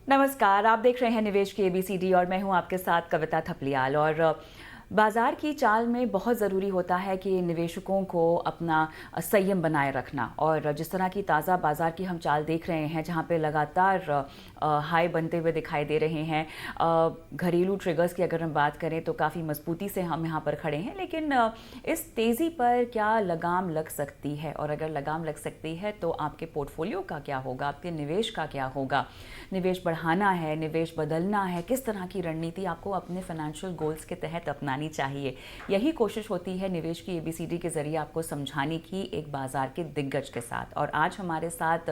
नमस्कार, आप देख रहे हैं निवेश की एबीसीडी और मैं हूं आपके साथ कविता थपलियाल। और बाजार की चाल में बहुत ज़रूरी होता है कि निवेशकों को अपना संयम बनाए रखना। और जिस तरह की ताज़ा बाजार की हम चाल देख रहे हैं, जहां पे लगातार हाई बनते हुए दिखाई दे रहे हैं। घरेलू ट्रिगर्स की अगर हम बात करें तो काफ़ी मजबूती से हम यहाँ पर खड़े हैं, लेकिन इस तेज़ी पर क्या लगाम लग सकती है? और अगर लगाम लग सकती है तो आपके पोर्टफोलियो का क्या होगा, आपके निवेश का क्या होगा? निवेश बढ़ाना है, निवेश बदलना है, किस तरह की रणनीति आपको अपने फाइनेंशियल गोल्स के तहत अपनानी चाहिए? यही कोशिश होती है निवेश की एबीसीडी के जरिए आपको समझाने की, एक बाजार के दिग्गज के साथ। और आज हमारे साथ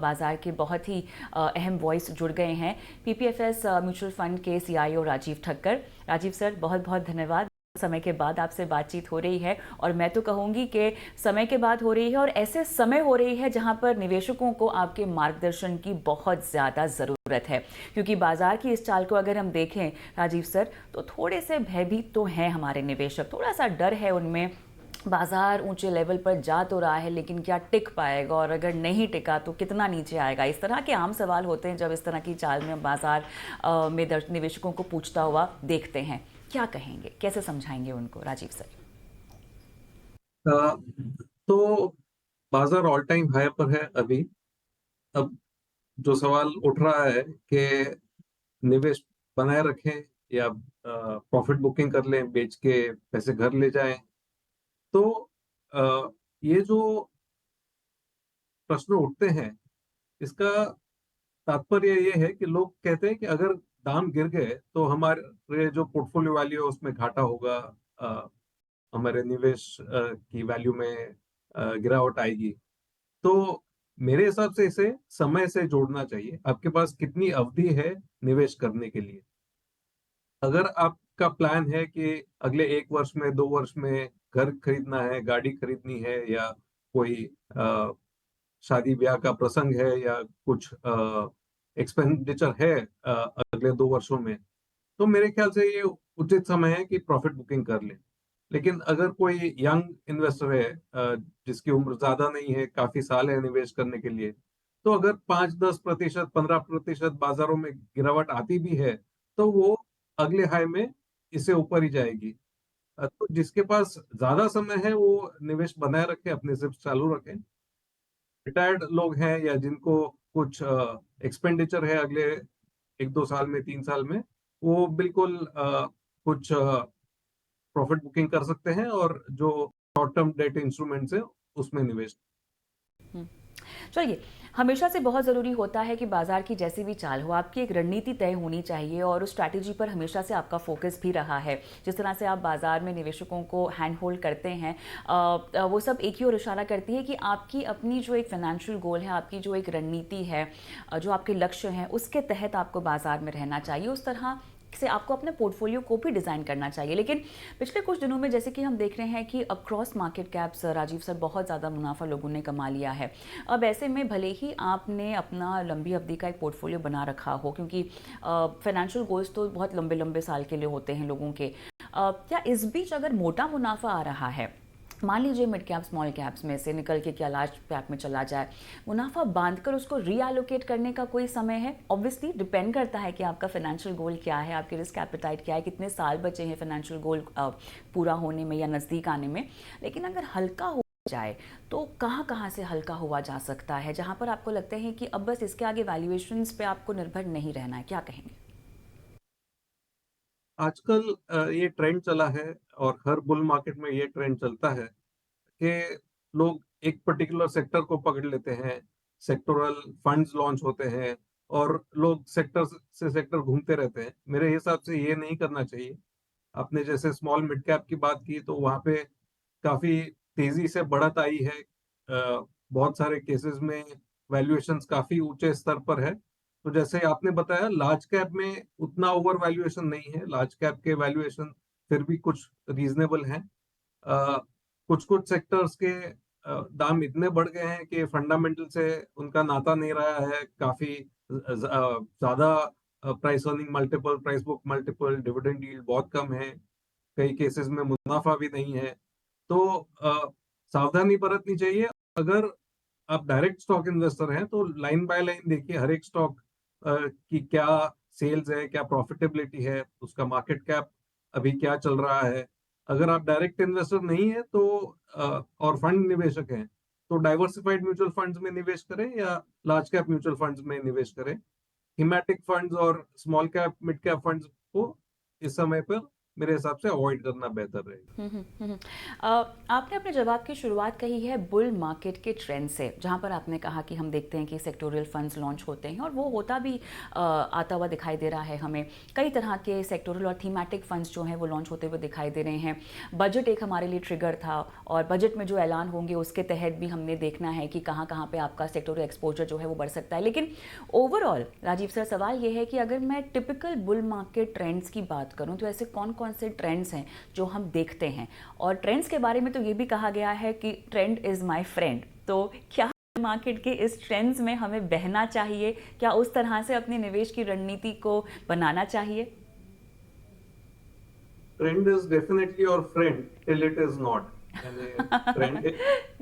बाजार के बहुत ही अहम वॉइस जुड़ गए हैं, पीपीएफएस म्यूचुअल फंड के सीईओ राजीव ठक्कर। राजीव सर, बहुत बहुत धन्यवाद। समय के बाद आपसे बातचीत हो रही है, और मैं तो कहूंगी कि समय के बाद हो रही है, और ऐसे समय हो रही है जहां पर निवेशकों को आपके मार्गदर्शन की बहुत ज़्यादा ज़रूरत है। क्योंकि बाजार की इस चाल को अगर हम देखें राजीव सर, तो थोड़े से भयभीत तो हैं हमारे निवेशक, थोड़ा सा डर है उनमें। बाजार ऊंचे लेवल पर जा तो रहा है, लेकिन क्या टिक पाएगा, और अगर नहीं टिका तो कितना नीचे आएगा? इस तरह के आम सवाल होते हैं जब इस तरह की चाल में बाजार में निवेशकों को पूछता हुआ देखते हैं। क्या कहेंगे, कैसे समझाएंगे उनको राजीव सर? अ, तो बाजार ऑल टाइम हाई पर है अभी। अब जो सवाल उठ रहा है कि निवेश बनाए रखें या प्रॉफिट बुकिंग कर लें, बेच के पैसे घर ले जाएं। तो अ, ये जो प्रश्न उठते हैं, इसका तात्पर्य ये है कि लोग कहते हैं कि अगर दाम गिर गए तो हमारे जो पोर्टफोलियो वैल्यू है उसमें घाटा होगा। अ, हमारे निवेश की वैल्यू में गिरावट आएगी। तो मेरे हिसाब से इसे समय से जोड़ना चाहिए। आपके पास कितनी अवधि है निवेश करने के लिए? अगर आपका प्लान है कि अगले 1 वर्ष में, 2 वर्ष में घर खरीदना है, गाड़ी खरीदनी है, या कोई अ, शादी-ब्याह का प्रसंग है, या कुछ एक्सपेंडिचर है अगले 2 वर्षों में, तो मेरे ख्याल से ये उचित समय है कि प्रॉफिट बुकिंग कर लें। लेकिन अगर कोई यंग इन्वेस्टर है, जिसकी उम्र ज़्यादा नहीं है, काफ़ी साल है निवेश करने के लिए, तो अगर 5-10%, 15% बाज़ारों में गिरावट आती भी है, तो वो अगले हाई में इससे ऊपर ही जाएगी। तो जिसके पास ज़्यादा समय है, वो निवेश बनाए रखें, अपने सिप्स चालू रखें। रिटायर्ड लोग हैं या जिनको कुछ एक्सपेंडिचर है अगले 1-2 साल में, 3 साल में, वो बिल्कुल कुछ प्रॉफिट बुकिंग कर सकते हैं और जो शॉर्ट टर्म डेट इंस्ट्रूमेंट्स हैं, उसमें निवेश। हम्म। चलिए, हमेशा से बहुत ज़रूरी होता है कि बाजार की जैसी भी चाल हो, आपकी एक रणनीति तय होनी चाहिए, और उस स्ट्रैटेजी पर हमेशा से आपका फोकस भी रहा है। जिस तरह से आप बाजार में निवेशकों को हैंड होल्ड करते हैं, वो सब एक ही ओर इशारा करती है कि आपकी अपनी जो एक फाइनेंशियल गोल है, आपकी जो एक रणनीति है, जो आपके लक्ष्य हैं, उसके तहत आपको बाजार में रहना चाहिए। उस तरह से आपको अपने पोर्टफोलियो को भी डिज़ाइन करना चाहिए। लेकिन पिछले कुछ दिनों में जैसे कि हम देख रहे हैं कि across market caps Rajiv sir बहुत ज़्यादा मुनाफा लोगों ने कमा लिया है। अब ऐसे में भले ही आपने अपना लंबी अवधि का एक पोर्टफोलियो बना रखा हो, क्योंकि फाइनेंशियल गोल्स तो बहुत लंबे लंबे साल के लिए होते हैं लोगों के, क्या इस बीच अगर मोटा मुनाफा आ रहा है, मान लीजिए मिड कैप स्मॉल कैप्स में से निकल के क्या लार्ज कैप में चला जाए, मुनाफा बांधकर उसको रीएलोकेट करने का कोई समय है? ऑब्वियसली डिपेंड करता है कि आपका फाइनेंशियल गोल क्या है, आपकी रिस्क एपेटाइट क्या है, कितने साल बचे हैं फाइनेंशियल गोल पूरा होने में या नज़दीक आने में। लेकिन अगर हल्का हो जाए तो कहाँ कहाँ से हल्का हुआ जा सकता है, जहाँ पर आपको लगता है कि अब बस इसके आगे वैल्यूएशंस पे आपको निर्भर नहीं रहना है? क्या कहेंगे? आजकल ये ट्रेंड चला है और हर बुल मार्केट में ये ट्रेंड चलता है कि लोग एक पर्टिकुलर सेक्टर को पकड़ लेते हैं, सेक्टोरल फंड्स लॉन्च होते हैं और लोग सेक्टर से सेक्टर घूमते रहते हैं। मेरे हिसाब से ये नहीं करना चाहिए। आपने जैसे स्मॉल मिड कैप की बात की, तो वहाँ पे काफ़ी तेज़ी से बढ़त आई है। बहुत सारे केसेज़ में वैल्यूएशंस काफ़ी ऊँचे स्तर पर है। तो जैसे आपने बताया, लार्ज कैप में उतना ओवर वैल्यूएशन नहीं है, लार्ज कैप के वैल्यूएशन फिर भी कुछ रीज़नेबल हैं। अ, कुछ-कुछ सेक्टर्स के दाम इतने बढ़ गए हैं कि फंडामेंटल से उनका नाता नहीं रहा है। काफ़ी ज़्यादा price earning multiple, price book multiple, dividend yield बहुत कम है। कई केसेस में मुनाफा भी नहीं है। तो सावधानी बरतनी चाहिए। अगर आप डायरेक्ट स्टॉक इन्वेस्टर हैं, तो लाइन बाय लाइन देखिए हर एक स्टॉक कि क्या सेल्स है, क्या प्रॉफिटेबिलिटी है, उसका मार्केट कैप अभी क्या चल रहा है। अगर आप डायरेक्ट इन्वेस्टर नहीं है तो और फंड निवेशक हैं तो डाइवर्सिफाइड म्यूचुअल फंड्स में निवेश करें या लार्ज कैप म्यूचुअल फंड्स में निवेश करें। थीमेटिक फंड्स और small cap mid cap funds को इस समय पर मेरे हिसाब से अवॉइड करना बेहतर रहेगा। आपने अपने जवाब की शुरुआत कही है बुल मार्केट के ट्रेंड से, जहां पर आपने कहा कि हम देखते हैं कि सेक्टोरियल फंड्स लॉन्च होते हैं और वो होता भी आता हुआ दिखाई दे रहा है हमें। कई तरह के सेक्टोरियल और थीमेटिक फंड्स जो हैं वो लॉन्च होते हुए दिखाई दे रहे हैं। बजट एक हमारे लिए ट्रिगर था और बजट में जो ऐलान होंगे उसके तहत भी हमने देखना है कि कहाँ कहाँ पे आपका सेक्टोरियल एक्सपोजर जो है वो बढ़ सकता है। लेकिन ओवरऑल राजीव सर, सवाल ये है कि अगर मैं टिपिकल बुल मार्केट ट्रेंड्स की बात करूं तो ऐसे कौन कौन से ट्रेंड्स हैं जो हम देखते हैं? और ट्रेंड्स के बारे में तो ये भी कहा गया है कि ट्रेंड इज माय फ्रेंड, तो क्या मार्केट के इस ट्रेंड्स में हमें बहना चाहिए? क्या उस तरह से अपनी निवेश की रणनीति को बनाना चाहिए? Trend is definitely your friend till it is not. यानी ट्रेंड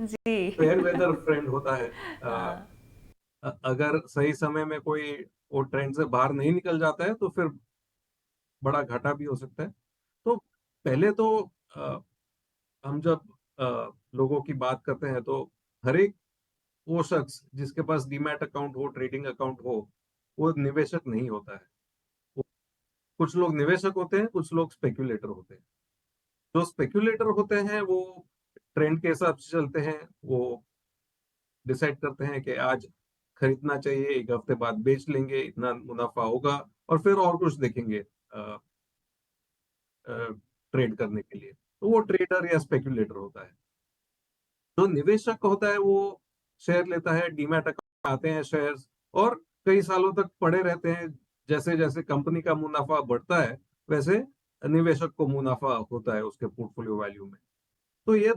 जी। फेयर वेदर फ्रेंड होता है। हाँ। अगर सही समय में कोई वो ट्रेंड से बाहर नहीं निकल जाता है तो फिर बड़ा घाटा भी हो सकता है। तो पहले तो अ, हम जब लोगों की बात करते हैं तो हर एक वो शख्स जिसके पास डीमैट अकाउंट हो, ट्रेडिंग अकाउंट हो, वो निवेशक नहीं होता है। वो कुछ लोग निवेशक होते हैं, कुछ लोग स्पेक्युलेटर होते हैं। जो स्पेक्युलेटर होते हैं वो ट्रेंड के हिसाब से चलते हैं। वो डिसाइड करते हैं कि आज खरीदना चाहिए, एक हफ्ते बाद बेच लेंगे, इतना मुनाफा होगा, और फिर और कुछ देखेंगे ट्रेड करने के लिए। तो वो ट्रेडर या स्पेक्युलेटर होता है। जो निवेशक होता है वो शेयर लेता है, डीमैट अकाउंट आते हैं शेयर्स, और कई सालों तक पड़े रहते हैं। जैसे जैसे कंपनी का मुनाफा बढ़ता है वैसे निवेशक को मुनाफा होता है उसके पोर्टफोलियो वैल्यू में। तो ये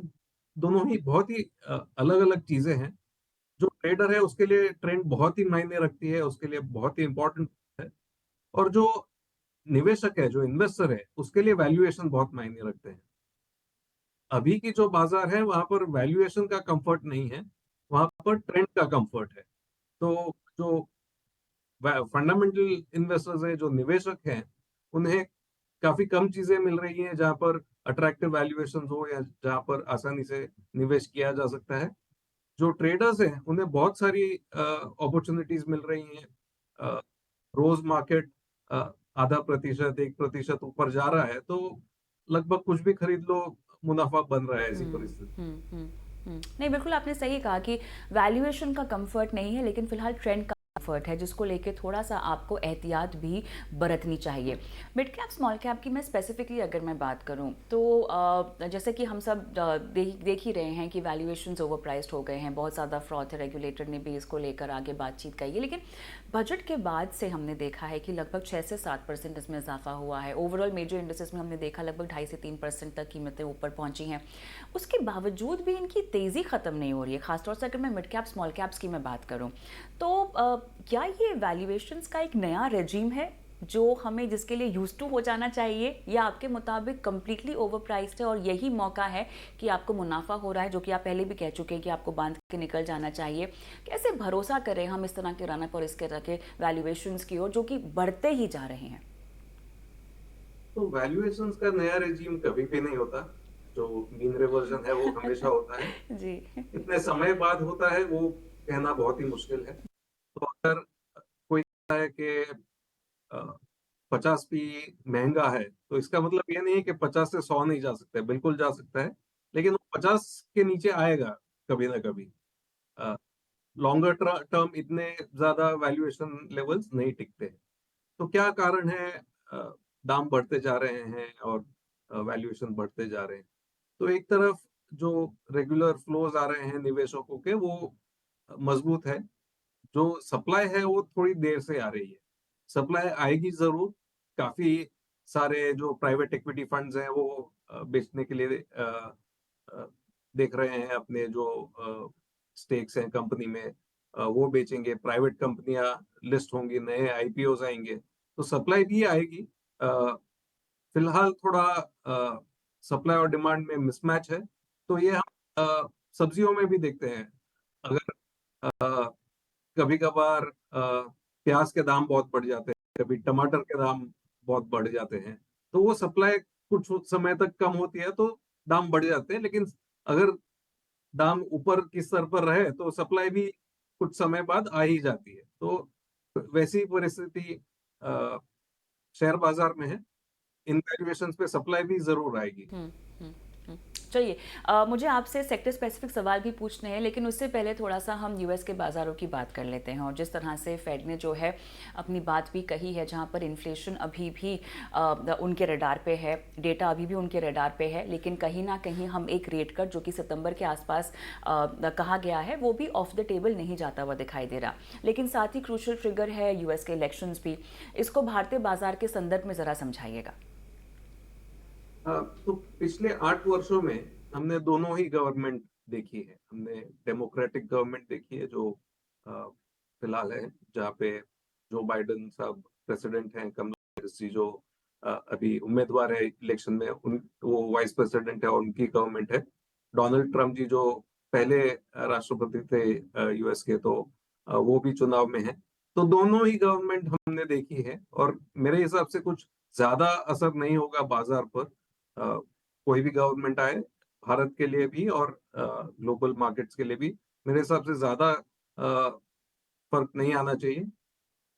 दोनों ही बहुत ही अलग अलग चीजें हैं। जो ट्रेडर है उसके लिए ट्रेंड बहुत ही मायने रखती है, उसके लिए बहुत ही इंपॉर्टेंट है। और जो निवेशक है, जो इन्वेस्टर है, उसके लिए वैल्यूएशन बहुत मायने रखते हैं। अभी की जो बाजार है वहां पर वैल्यूएशन का कंफर्ट नहीं है, वहां पर ट्रेंड का कंफर्ट है। तो जो फंडामेंटल इन्वेस्टर्स हैं, जो निवेशक हैं, उन्हें काफी कम चीजें मिल रही हैं जहां पर अट्रैक्टिव वैल्यूएशन हो या जहां पर आसानी से निवेश किया जा सकता है। जो ट्रेडर्स हैं उन्हें बहुत सारी अपॉर्चुनिटीज मिल रही हैं। अ, रोज मार्केट आधा प्रतिशत 1% ऊपर जा रहा है तो लगभग कुछ भी खरीद लो, मुनाफा बन रहा है ऐसी हम्म। परिस्थिति। नहीं, बिल्कुल आपने सही कहा कि वैल्यूएशन का कंफर्ट नहीं है, लेकिन फिलहाल ट्रेंड का कंफर्ट है जिसको लेके थोड़ा सा आपको एहतियात भी बरतनी चाहिए। मिड कैप स्मॉल कैप की मैं स्पेसिफिकली अगर मैं बात करूं तो जैसे कि हम सब देख ही रहे हैं कि वैल्यूएशंस ओवर प्राइस्ड हो गए हैं, बहुत ज़्यादा फ्रॉड है, रेगुलेटर ने भी इसको लेकर आगे बातचीत कही है। लेकिन बजट के बाद से हमने देखा है कि लगभग 6 से 7% इसमें इजाफा हुआ है। ओवरऑल मेजर इंडस्ट्रीज में हमने देखा लगभग 2.5 से 3% तक कीमतें ऊपर पहुंची हैं। उसके बावजूद भी इनकी तेज़ी ख़त्म नहीं हो रही है, खासतौर से अगर मैं मिड कैप स्मॉल कैप्स की मैं बात करूं तो क्या ये वैल्यूएशंस का एक नया रेजीम है जो हमें जिसके लिए यूज टू हो जाना चाहिए, या आपके मुताबिक कम्प्लीटली ओवर प्राइस्ड है और यही मौका है कि आपको मुनाफा हो रहा है, जो कि आप पहले भी कह चुके हैं कि आपको बांध के निकल जाना चाहिए? कैसे भरोसा करें हम इस तरह के रनअप और इस तरह के वैल्यूएशंस की ओर जो कि बढ़ते ही जा रहे हैं? तो वैल्यूएशंस का नया रेजीम कभी भी नहीं होता। जो मीन रिवर्जन है वो हमेशा होता है। जी। कितने समय बाद होता है वो कहना बहुत ही मुश्किल है। तो अगर कोई कहता है कि 50 भी महंगा है तो इसका मतलब ये नहीं है कि 50 से 100 नहीं जा सकता है, बिल्कुल जा सकता है। लेकिन वो 50 के नीचे आएगा कभी ना कभी। लॉन्गर टर्म इतने ज्यादा वैल्यूएशन लेवल्स नहीं टिकते। तो क्या कारण है दाम बढ़ते जा रहे हैं और वैल्यूएशन बढ़ते जा रहे हैं? तो एक तरफ जो रेगुलर फ्लोज आ रहे हैं निवेशकों के वो मजबूत है। जो सप्लाई है वो थोड़ी देर से आ रही है। सप्लाई आएगी जरूर। काफी सारे जो प्राइवेट इक्विटी फंड्स हैं वो बेचने के लिए अ, देख रहे हैं। अपने जो स्टेक्स हैं कंपनी में वो बेचेंगे। प्राइवेट कंपनियां लिस्ट होंगी, नए आईपीओ आएंगे, तो सप्लाई भी आएगी। अ, फिलहाल थोड़ा सप्लाई और डिमांड में मिसमैच है। तो ये हम सब्जियों में भी देखते हैं। अगर कभी कभार प्याज के दाम बहुत बढ़ जाते हैं, कभी टमाटर के दाम बहुत बढ़ जाते हैं। तो वो सप्लाई कुछ समय तक कम होती है तो दाम बढ़ जाते हैं, लेकिन अगर दाम ऊपर की स्तर पर रहे तो सप्लाई भी कुछ समय बाद आ ही जाती है। तो वैसी परिस्थिति शेयर बाजार में है। इन वैल्यूएशंस पे सप्लाई भी ज़रूर आएगी। हुँ, हुँ, हुँ। चलिए मुझे आपसे सेक्टर स्पेसिफिक सवाल भी पूछने हैं, लेकिन उससे पहले थोड़ा-सा हम यूएस के बाज़ारों की बात कर लेते हैं और जिस तरह से फेड ने जो है अपनी बात भी कही है, जहाँ पर इन्फ्लेशन अभी भी उनके रडार पे है, डेटा अभी भी उनके रडार पे है, लेकिन कहीं न कहीं हम एक रेट कट जो कि सितंबर के आसपास कहा गया है, वो भी ऑफ द टेबल नहीं जाता हुआ दिखाई दे रहा। लेकिन साथ ही क्रूशियल ट्रिगर है यूएस के इलेक्शंस भी। इसको भारतीय बाज़ार के संदर्भ में ज़रा समझाइएगा। तो पिछले 8 वर्षों में हमने दोनों ही गवर्नमेंट देखी है। हमने डेमोक्रेटिक गवर्नमेंट देखी है जो फिलहाल है, जहाँ पे जो बाइडेन साहब प्रेसिडेंट हैं, कमला हैरिस जी जो अभी उम्मीदवार है इलेक्शन में, उन वो वाइस प्रेसिडेंट है और उनकी गवर्नमेंट है। डोनाल्ड ट्रम्प जी जो पहले राष्ट्रपति थे यूएस के, तो वो भी चुनाव में हैं। तो दोनों ही गवर्नमेंट हमने देखी है और मेरे हिसाब से कुछ ज़्यादा असर नहीं होगा बाज़ार पर। कोई भी गवर्नमेंट आए, भारत के लिए भी और ग्लोबल मार्केट्स के लिए भी मेरे हिसाब से ज़्यादा फ़र्क नहीं आना चाहिए।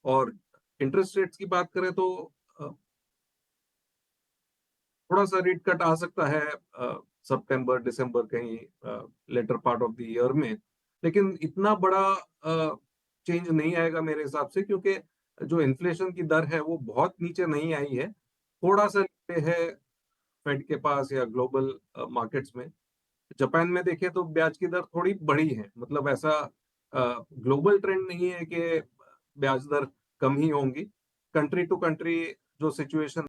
और इंटरेस्ट रेट्स की बात करें तो अ, थोड़ा-सा रेट कट आ सकता है सितंबर, दिसंबर कहीं later part of the year में। लेकिन इतना बड़ा चेंज नहीं आएगा मेरे हिसाब से, क्योंकि जो इन्फ्लेशन की दर है वो बहुत नीचे नहीं आई है। थोड़ा-सा है फेड के पास या ग्लोबल मार्केट्स में। जापान में देखें तो ब्याज की दर थोड़ी बढ़ी है, मतलब ऐसा ग्लोबल ट्रेंड नहीं है कि ब्याज दर कम ही होंगी। कंट्री टू कंट्री जो सिचुएशन,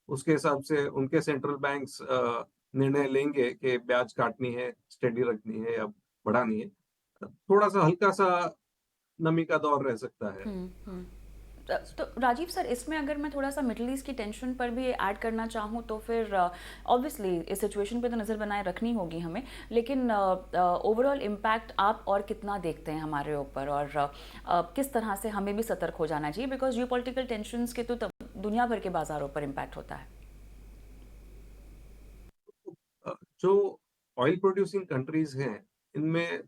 उसके हिसाब से उनके सेंट्रल बैंक्स निर्णय लेंगे कि ब्याज काटनी है, स्टेडी रखनी है या बढ़ानी है। थोड़ा सा हल्का सा नमी का दौर रह सकता है। हुँ, हुँ। तो राजीव सर, इसमें अगर मैं थोड़ा-सा मिडल ईस्ट की टेंशन पर भी ऐड करना चाहूँ तो फिर ऑब्वियसली इस सिचुएशन पे तो नज़र बनाए रखनी होगी हमें, लेकिन ओवरऑल इम्पैक्ट आप और कितना देखते हैं हमारे ऊपर और किस तरह से हमें भी सतर्क हो जाना चाहिए बिकॉज़ जियोपॉलिटिकल टेंशन्स के तो तब दुनिया भर के बाज़ारों पर इम्पैक्ट होता है। जो ऑयल प्रोड्यूसिंग कंट्रीज हैं, इनमें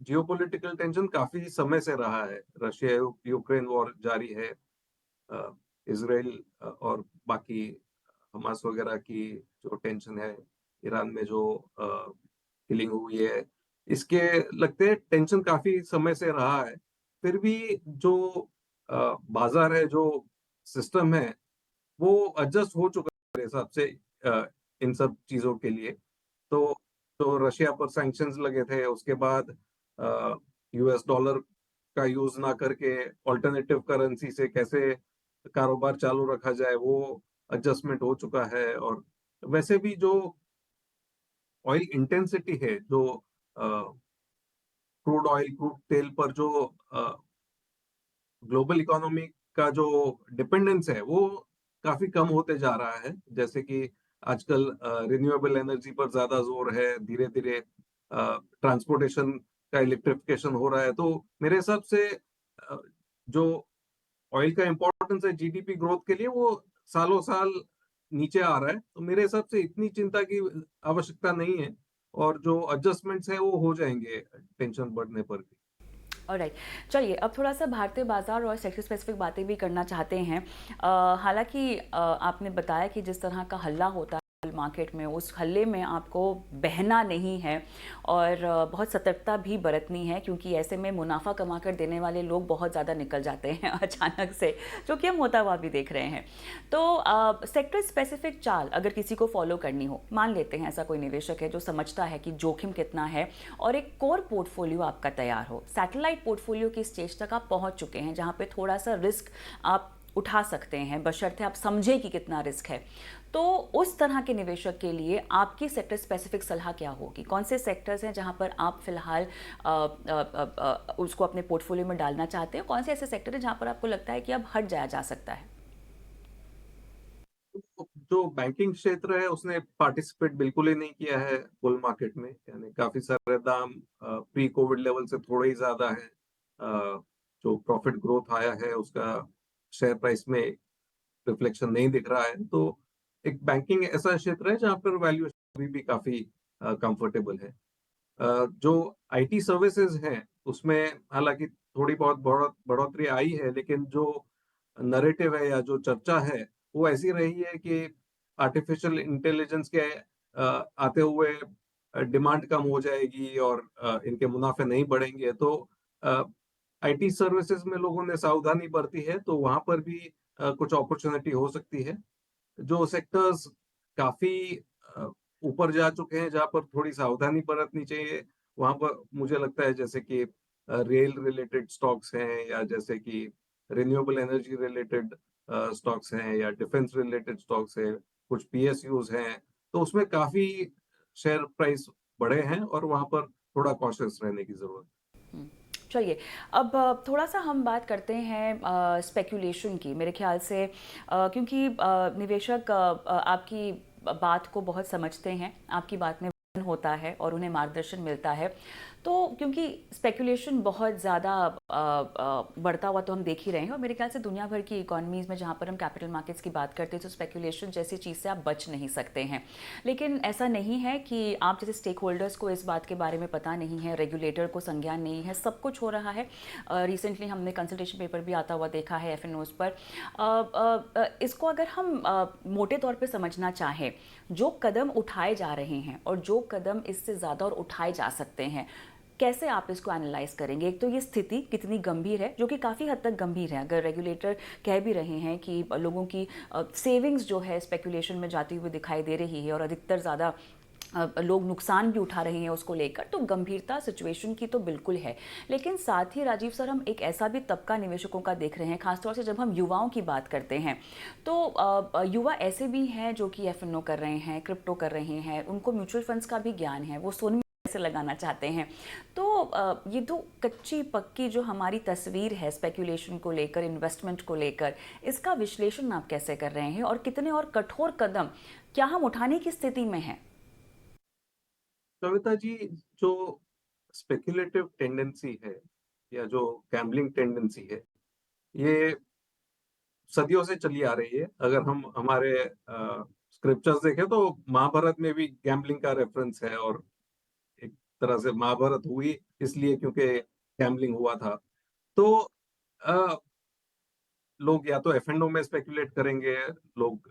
जियोपॉलिटिकल टेंशन काफी समय से रहा है। रशिया यूक्रेन वॉर जारी है, इसराइल और बाकी हमास वगैरह की जो टेंशन है, ईरान में जो किलिंग हुई है, इसके लगते हैं टेंशन काफी समय से रहा है। फिर भी जो बाजार है, जो सिस्टम है, वो एडजस्ट हो चुका है मेरे हिसाब से इन सब चीजों के लिए। तो तो रशिया पर सैंक्शंस लगे थे, उसके बाद यूएस डॉलर का यूज ना करके ऑल्टरनेटिव करेंसी से कैसे कारोबार चालू रखा जाए, वो एडजस्टमेंट हो चुका है। और वैसे भी जो ऑयल इंटेंसिटी है, जो क्रूड ऑयल, क्रूड तेल पर जो ग्लोबल इकोनॉमी का जो डिपेंडेंस है, वो काफी कम होते जा रहा है। जैसे कि आजकल रिन्यूएबल एनर्जी पर ज्यादा जोर है, धीरे धीरे ट्रांसपोर्टेशन का इलेक्ट्रिफिकेशन हो रहा है। तो मेरे हिसाब से जो ऑयल का इम्पोर्टेंस है जीडीपी ग्रोथ के लिए, वो सालों साल नीचे आ रहा है। तो मेरे हिसाब से इतनी चिंता की आवश्यकता नहीं है और जो एडजस्टमेंट्स है वो हो जाएंगे टेंशन बढ़ने पर भी। ऑलराइट, चलिए अब थोड़ा-सा भारतीय बाज़ार और सेक्टर स्पेसिफिक बातें भी करना चाहते हैं। हालाँकि आपने बताया कि जिस तरह का हल्ला होता है मार्केट में, उस हल्ले में आपको बहना नहीं है और बहुत सतर्कता भी बरतनी है क्योंकि ऐसे में मुनाफ़ा कमा कर देने वाले लोग बहुत ज़्यादा निकल जाते हैं अचानक से, जो कि हम होता हुआ भी देख रहे हैं। तो सेक्टर स्पेसिफिक चाल अगर किसी को फॉलो करनी हो, मान लेते हैं ऐसा कोई निवेशक है जो समझता है कि जोखिम कितना है और एक कोर पोर्टफोलियो आपका तैयार हो, सैटेलाइट पोर्टफोलियो की स्टेज तक आप पहुंच चुके हैं जहां पे थोड़ा सा रिस्क आप उठा सकते हैं बशर्ते आप समझे कि कितना रिस्क है, तो उस तरह के निवेशक के लिए आपकी सेक्टर स्पेसिफिक सलाह क्या होगी? कौन से सेक्टर्स हैं जहां पर आप फिलहाल उसको अपने पोर्टफोलियो में डालना चाहते हैं? कौन से ऐसे सेक्टर हैं जहां पर आपको लगता है कि अब हट जाया जा सकता है? जो बैंकिंग क्षेत्र है उसने पार्टिसिपेट बिल्कुल ही नहीं किया है बुल मार्केट में। यानी काफी सारे दाम प्री कोविड लेवल से थोड़े ही ज्यादा है। जो प्रॉफिट ग्रोथ आया है उसका शेयर प्राइस में रिफ्लेक्शन नहीं दिख रहा है। तो एक बैंकिंग ऐसा क्षेत्र है जहाँ पर वैल्यूएशन अभी भी काफी कंफर्टेबल है। जो आईटी सर्विसेज हैं उसमें हालांकि थोड़ी बहुत बढ़ोतरी आई है, लेकिन जो नरेटिव है या जो चर्चा है वो ऐसी रही है कि आर्टिफिशियल इंटेलिजेंस के आते हुए डिमांड कम हो जाएगी और इनके मुनाफे नहीं बढ़ेंगे। तो आईटी सर्विसेज में लोगों ने सावधानी बरती है, तो वहां पर भी कुछ अपॉर्चुनिटी हो सकती है। जो सेक्टर्स काफी अ, ऊपर जा चुके हैं, जहाँ पर थोड़ी सावधानी बरतनी चाहिए, वहां पर मुझे लगता है जैसे कि रेल रिलेटेड स्टॉक्स हैं, या जैसे कि रिन्यूएबल एनर्जी रिलेटेड स्टॉक्स हैं, या डिफेंस रिलेटेड स्टॉक्स हैं, कुछ पीएसयूज हैं। तो उसमें काफी शेयर प्राइस बढ़े हैं और वहां पर थोड़ा कॉशियस रहने की जरूरत है। हम्म, चलिए, अब थोड़ा सा हम बात करते हैं स्पेक्यूलेशन की। मेरे ख्याल से क्योंकि निवेशक आपकी बात को बहुत समझते हैं, आपकी बात में वजन होता है और उन्हें मार्गदर्शन मिलता है। तो क्योंकि स्पेक्यूलेशन बहुत ज़्यादा बढ़ता हुआ तो हम देख ही रहे हैं, और मेरे ख्याल से दुनिया भर की इकोनॉमीज़ में जहाँ पर हम कैपिटल मार्केट्स की बात करते हैं तो स्पेक्यूलेशन जैसी चीज़ से आप बच नहीं सकते हैं। लेकिन ऐसा नहीं है कि आप जैसे स्टेक होल्डर्स को इस बात के बारे में पता नहीं है, रेगुलेटर को संज्ञान नहीं है, सब कुछ हो रहा है। रिसेंटली हमने कंसल्टेशन पेपर भी आता हुआ देखा है एफएनओज पर। इसको अगर हम मोटे तौर पे समझना चाहें, जो कदम उठाए जा रहे हैं और जो कदम इससे ज़्यादा और उठाए जा सकते हैं, कैसे आप इसको एनालाइज करेंगे? एक तो ये स्थिति कितनी गंभीर है, जो कि काफ़ी हद तक गंभीर है। अगर रेगुलेटर कह भी रहे हैं कि लोगों की सेविंग्स जो है स्पेकुलेशन में जाती हुई दिखाई दे रही है और अधिकतर ज़्यादा लोग नुकसान भी उठा रहे हैं उसको लेकर, तो गंभीरता सिचुएशन की तो बिल्कुल है। लेकिन साथ ही राजीव सर, हम एक ऐसा भी तबका निवेशकों का देख रहे हैं, खासतौर से जब हम युवाओं की बात करते हैं, तो युवा ऐसे भी हैं जो कि एफएनओ कर रहे हैं, क्रिप्टो कर रहे हैं, उनको म्यूचुअल फंड्स का भी ज्ञान है, वो सोने में पैसे लगाना चाहते हैं। तो ये तो कच्ची पक्की जो हमारी तस्वीर है स्पेकुलेशन को लेकर, इन्वेस्टमेंट को लेकर, इसका विश्लेषण आप कैसे कर रहे हैं और कितने और कठोर कदम क्या हम उठाने की स्थिति में हैं? कविता जी, जो स्पेक्युलेटिव टेंडेंसी है या जो गैम्बलिंग टेंडेंसी है, ये सदियों से चली आ रही है। अगर हम हमारे स्क्रिप्चर्स देखें तो महाभारत में भी गैम्बलिंग का रेफरेंस है, और एक तरह से महाभारत हुई इसलिए क्योंकि गैम्बलिंग हुआ था। तो अ, लोग या तो एफएनओ में स्पेकुलेट करेंगे, लोग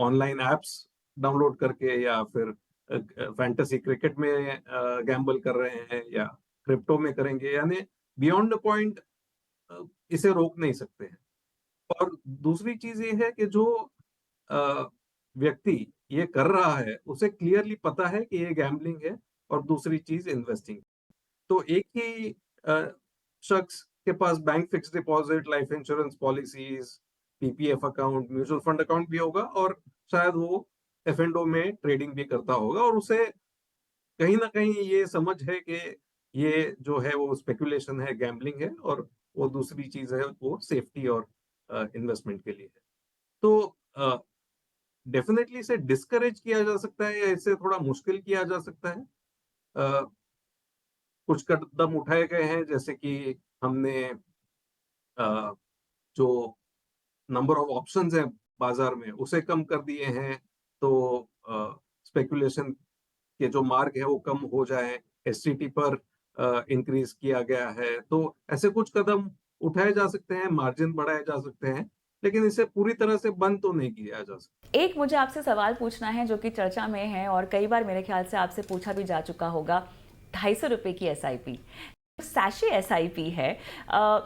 ऑनलाइन एप्स डाउनलोड करके, या फिर फैंटेसी क्रिकेट में गैम्बल कर रहे हैं, या क्रिप्टो में करेंगे। यानी बियॉन्ड द पॉइंट इसे रोक नहीं सकते हैं। और दूसरी चीज ये है कि जो अ, व्यक्ति ये कर रहा है उसे क्लियरली पता है कि ये गैम्बलिंग है, और दूसरी चीज इन्वेस्टिंग। तो एक ही शख्स के पास bank fix deposit, life insurance policies, PPF account, mutual fund account भी होगा, और शायद वो एफएनडो में ट्रेडिंग भी करता होगा, और उसे कहीं ना कहीं ये समझ है कि ये जो है वो स्पेकुलेशन है, गैम्बलिंग है, और वो दूसरी चीज है वो सेफ्टी और इन्वेस्टमेंट के लिए है। तो डेफिनेटली इसे डिस्करेज किया जा सकता है, या इससे थोड़ा मुश्किल किया जा सकता है। अ, कुछ कदम उठाए गए हैं, जैसे कि हमने अ, जो नंबर ऑफ ऑप्शंस है बाजार में उसे कम कर दिए हैं, तो स्पेकुलेशन के जो मार्ग है वो कम हो जाए। एससीटी पर इंक्रीज किया गया है। तो ऐसे कुछ कदम उठाए जा सकते हैं, मार्जिन बढ़ाए जा सकते हैं, लेकिन इसे पूरी तरह से बंद तो नहीं किया जा सकता। एक मुझे आपसे सवाल पूछना है जो कि चर्चा में है और कई बार मेरे ख्याल से आपसे पूछा भी जा चुका होगा। 250 रुपये की एसआईपी, सैशे एसआईपी है।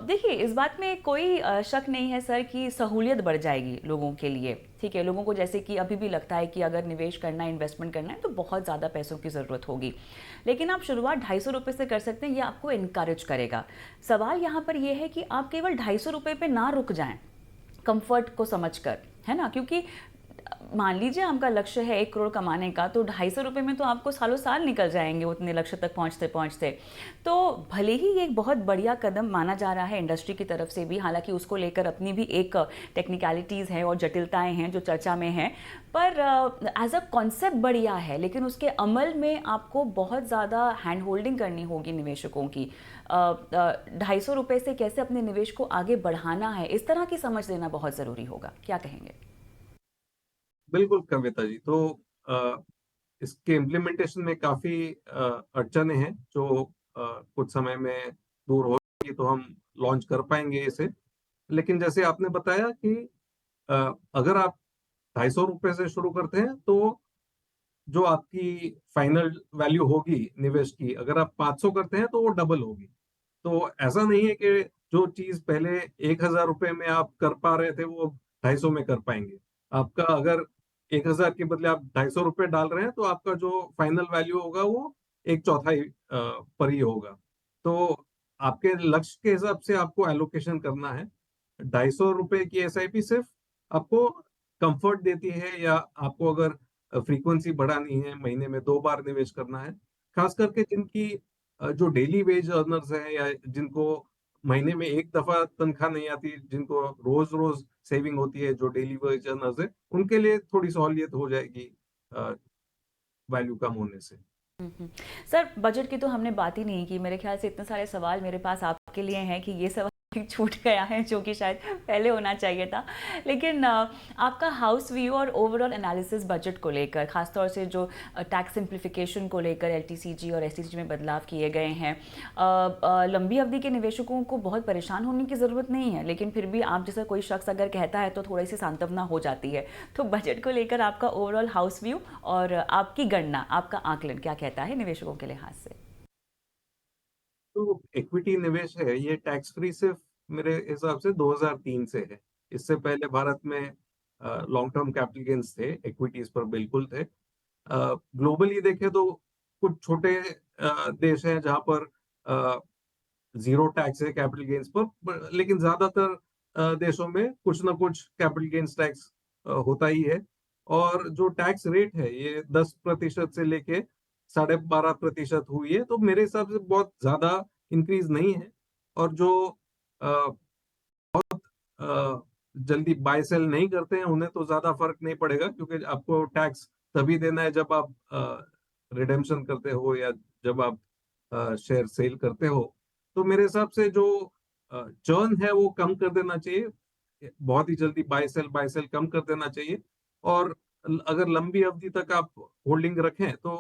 देखिए, इस बात में कोई शक नहीं है सर कि सहूलियत बढ़ जाएगी लोगों के लिए। ठीक है, लोगों को जैसे कि अभी भी लगता है कि अगर निवेश करना है, इन्वेस्टमेंट करना है, तो बहुत ज़्यादा पैसों की ज़रूरत होगी। लेकिन आप शुरुआत 250 रुपये से कर सकते हैं, ये आपको इनकरेज करेगा। सवाल यहाँ पर यह है कि आप केवल 250 रुपये पे ना रुक जाएं, कंफर्ट को समझकर, है ना? क्योंकि मान लीजिए आपका लक्ष्य है 1 करोड़ कमाने का, तो ₹250 में तो आपको सालों साल निकल जाएँगे उतने लक्ष्य तक पहुँचते-पहुँचते। तो भले ही ये एक बहुत बढ़िया कदम माना जा रहा है इंडस्ट्री की तरफ से भी, हालाँकि उसको लेकर अपनी भी एक टेक्निकैलिटीज़ हैं और जटिलताएँ हैं जो चर्चा में हैं। पर एज़ अ कॉन्सेप्ट बढ़िया है, लेकिन उसके अमल में आपको बहुत ज़्यादा हैंड होल्डिंग करनी होगी निवेशकों की। ₹250 से कैसे अपने निवेश को आगे बढ़ाना है, इस तरह की समझ लेना बहुत ज़रूरी होगा। क्या कहेंगे? बिल्कुल कविता जी। तो अ, इसके इम्प्लीमेंटेशन में काफ़ी अड़चनें हैं जो कुछ समय में दूर होगी तो हम लॉन्च कर पाएँगे इसे। लेकिन जैसे आपने बताया कि अ, अगर आप ₹250 से शुरू करते हैं तो जो आपकी फाइनल वैल्यू होगी निवेश की, अगर आप 500 करते हैं तो वो डबल होगी। तो ऐसा नहीं है कि जो चीज़ पहले ₹1000 में आप कर पा रहे थे वो 250 में कर पाएँगे। आपका अगर 1000 के बदले आप ₹250 डाल रहे हैं तो आपका जो फाइनल वैल्यू होगा वो 1/4 पर ही होगा। तो आपके लक्ष्य के हिसाब से आपको एलोकेशन करना है। ₹250 की एसआईपी सिर्फ़ आपको कम्फर्ट देती है या आपको अगर फ्रीक्वेंसी बढ़ानी है, महीने में 2 बार निवेश करना है, खास करके जिनकी जो डेली वेज अर्नर्स हैं या जिनको महीने में 1 दफ़ा तनख्वाह नहीं आती, जिनको रोज़-रोज़ सेविंग होती है, जो डेली वेज अर्नर्स हैं, उनके लिए थोड़ी सहूलियत हो जाएगी अ, वैल्यू कम होने से। हुँ, हुँ। सर, बजट की तो हमने बात ही नहीं की। मेरे ख़्याल से इतने सारे सवाल मेरे पास आपके लिए हैं कि ये सवाल ही छूट गया है, जो कि शायद पहले होना चाहिए था। लेकिन आपका हाउस व्यू और ओवरऑल एनालिसिस बजट को लेकर, ख़ास तौर से जो टैक्स सिम्प्लिफ़िकेशन को लेकर एलटीसीजी और एसटीसीजी में बदलाव किए गए हैं। लंबी अवधि के निवेशकों को बहुत परेशान होने की ज़रूरत नहीं है, लेकिन फिर भी आप जैसा कोई शख्स अगर कहता है, तो थोड़ी-सी सांत्वना हो जाती है। तो बजट को लेकर आपका ओवरऑल हाउस व्यू और आपकी गणना, आपका आकलन क्या कहता है निवेशकों के लिहाज से? तो इक्विटी निवेश है, ये टैक्स फ्री सिर्फ़ मेरे हिसाब से 2003 से है। इससे पहले भारत में लॉन्ग टर्म कैपिटल गेन्स थे, इक्विटीज़ पर बिल्कुल थे। ग्लोबली देखें तो कुछ छोटे देश हैं जहाँ पर अ, ज़ीरो टैक्स है कैपिटल गेन्स पर, लेकिन ज़्यादातर देशों में कुछ ना कुछ कैपिटल गेन्स टैक्स होता ही है। और जो टैक्स रेट है ये 10% से लेके 12.5% हुई है, तो मेरे हिसाब से बहुत ज़्यादा इंक्रीज नहीं है। और जो अ, अ, जल्दी बाय सेल नहीं करते हैं उन्हें तो ज़्यादा फर्क नहीं पड़ेगा, क्योंकि आपको टैक्स तभी देना है जब आप रिडेम्पशन करते हो या जब आप शेयर सेल करते हो। तो मेरे हिसाब से जो चर्न है वो कम कर देना चाहिए। बहुत ही जल्दी बाय सेल कम कर देना चाहिए। और अगर लंबी अवधि तक आप होल्डिंग रखें तो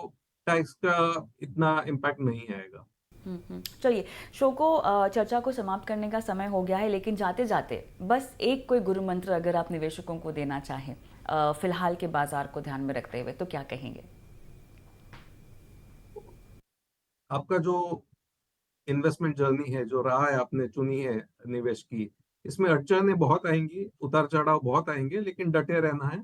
टैक्स का इतना इम्पैक्ट नहीं आएगा। हुँ, हुँ। चलिए, शो को चर्चा को समाप्त करने का समय हो गया है, लेकिन जाते-जाते बस एक कोई गुरु मंत्र अगर आप निवेशकों को देना चाहें, फ़िलहाल के बाज़ार को ध्यान में रखते हुए, तो क्या कहेंगे? आपका जो इन्वेस्टमेंट जर्नी है, जो राह है आपने चुनी है निवेश की, इसमें अड़चनें बहुत आएँगी, उतार-चढ़ाव बहुत आएँगे, लेकिन डटे रहना है।